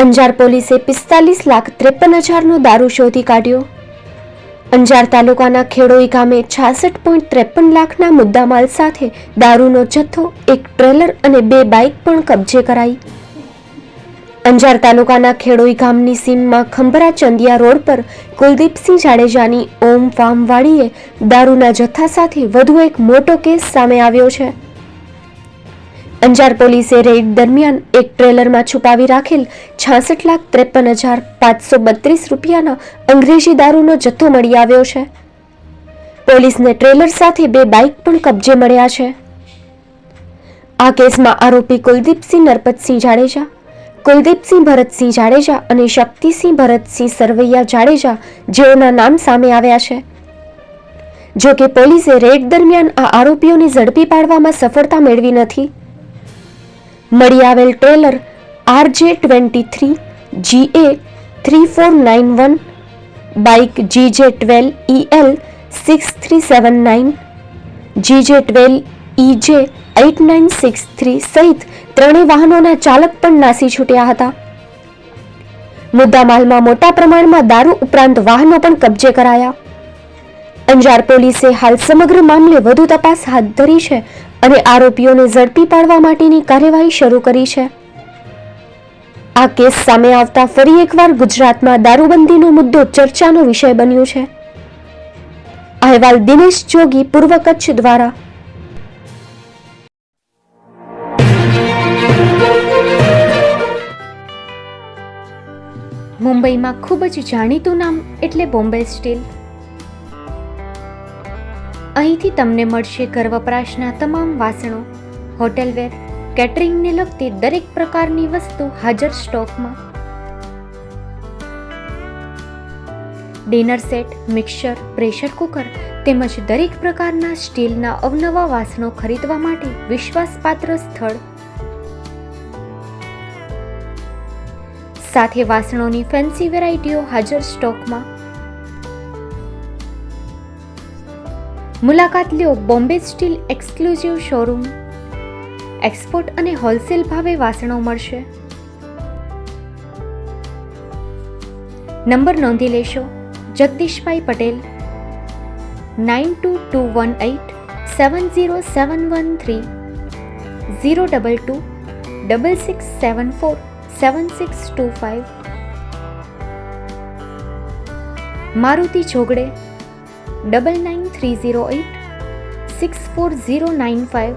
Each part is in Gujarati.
અંજાર પોલીસે 45,53,000નો દારૂ શોધી કાઢ્યો. અંજાર તાલુકાના ખેડોઈ ગામે 66.53 લાખના મુદ્દામાલ સાથે દારૂનો જથ્થો, એક ટ્રેલર અને 2 બાઇક પણ કબજે કરાઈ. અંજાર તાલુકાના ખેડોઈ ગામની સીમમાં ખંભરા ચંદિયા રોડ પર કુલદીપસિંહ જાડેજાની ઓમ ફાર્મ વાડીએ દારૂના જથ્થા સાથે વધુ એક મોટો કેસ સામે આવ્યો છે. અંજાર પોલીસે રેડ દરમિયાન એક ટ્રેલરમાં છુપાવી રાખેલ 66,53,532 રૂપિયાના અંગ્રેજી દારૂનો જથ્થો મળી આવ્યો છે. પોલીસને ટ્રેલર સાથે 2 બાઇક પણ કબજે મળ્યા છે. આ કેસમાં આરોપી કુલદીપસિંહ નરપતસિંહ જાડેજા, કુલદીપસિંહ ભરતસિંહ જાડેજા અને શક્તિસિંહ ભરતસિંહ સરવૈયા જાડેજા જેઓના નામ સામે આવ્યા છે. જો કે પોલીસે રેડ દરમિયાન આ આરોપીઓને ઝડપી પાડવામાં સફળતા મેળવી નથી. મળી આવેલ trailer RJ23 GA 3491, bike GJ12EL 6379, GJ12EJ 8963 સહિત ત્રણેય વાહનોના ચાલક પણ નાસી છૂટ્યા હતા. મુદ્દામાલમાં મોટા પ્રમાણમાં દારૂ ઉપરાંત વાહનો પણ કબજે કરાયા. અંજાર પોલીસે હાલ સમગ્ર મામલે વધુ તપાસ હાથ ધરી છે અને આરોપીઓને ઝડપી પાડવા માટેની કાર્યવાહી શરૂ કરી છે. આ કેસ સામે આવતા ફરી એકવાર ગુજરાતમાં દારૂબંધીનો મુદ્દો ચર્ચાનો વિષય બન્યો છે. અહેવાલ દિનેશ જોગી, પૂર્વ કચ્છ દ્વારા. મુંબઈમાં ખૂબ જ જાણીતું નામ એટલે બોમ્બે સ્ટીલ. અહીંથી તમને મળશે ઘર વપરાશના તમામ વાસણો, હોટેલવેર, કેટરિંગને લગતી દરેક પ્રકારની વસ્તુ હાજર સ્ટોકમાં. Dinner set, mixer, pressure cooker તેમજ દરેક પ્રકારના સ્ટીલના અવનવા વાસણો ખરીદવા માટે વિશ્વાસપાત્ર સ્થળ. સાથે વાસણોની ફેન્સી વેરાયટીઓ હાજર સ્ટોકમાં. મુલાકાત લ્યો Bombay steel exclusive showroom. Export અને હોલસેલ ભાવે વાસણો મળશે. નંબર નોંધી લેશો. જગદીશભાઈ પટેલ 9221870713 022 6674 7625. મારુતિ જોગડે 9930864095.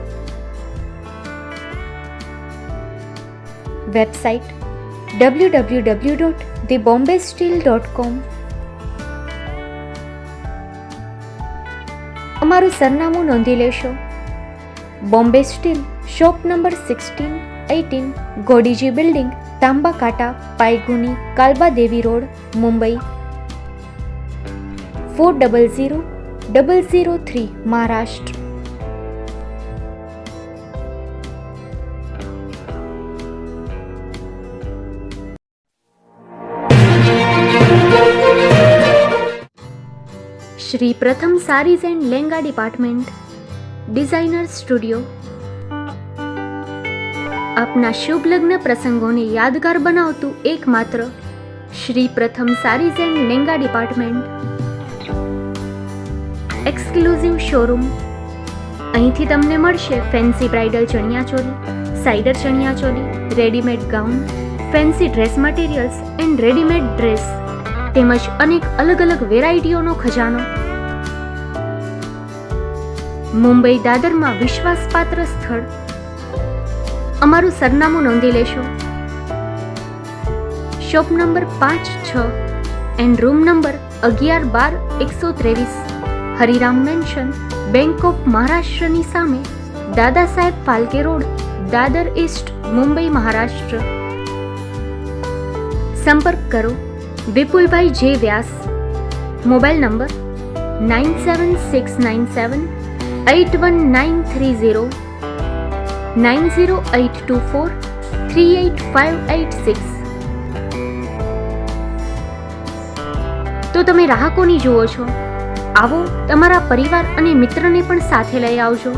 Website www.thebombasteel.com. અમારું સરનામું નોંધી લેશો. Bombay steel, shop number 16-18, Godiji building, Tamba Kanta, Paydhuni, Kalba Devi road, Mumbai 400003, Maharashtra. Shri Pratham sarees and lehenga department, designer studio. આપના શુભ લગ્ન પ્રસંગોને યાદગાર બનાવતું એકમાત્ર Shri Pratham sarees and lehenga department exclusive showroom. અહીંથી તમને મળશે fancy bridal chaniya choli, cider chaniya choli, readymade gown, fancy dress materials and readymade dress તેમજ અનેક અલગ અલગ વેરાયટીઓનો ખજાનો. મુંબઈ દાદરમાં વિશ્વાસપાત્ર સ્થળ. અમારું સરનામું નોંધી લેશો. Shop number 5-6 and room number 11-12-123, Hariram mansion, bank of મહારાષ્ટ્રની સામે, દાદા સાહેબ ફાલ્કે રોડ, દાદર ઈસ્ટ, મુંબઈ, મહારાષ્ટ્ર. સંપર્ક કરો વિપુલભાઈ જે વ્યાસ. Mobile number 9769781930, 9082438586. તો તમે રાહ કોની જુઓ છો? આવો, તમારા પરિવાર અને મિત્રને પણ સાથે લઈ આવજો.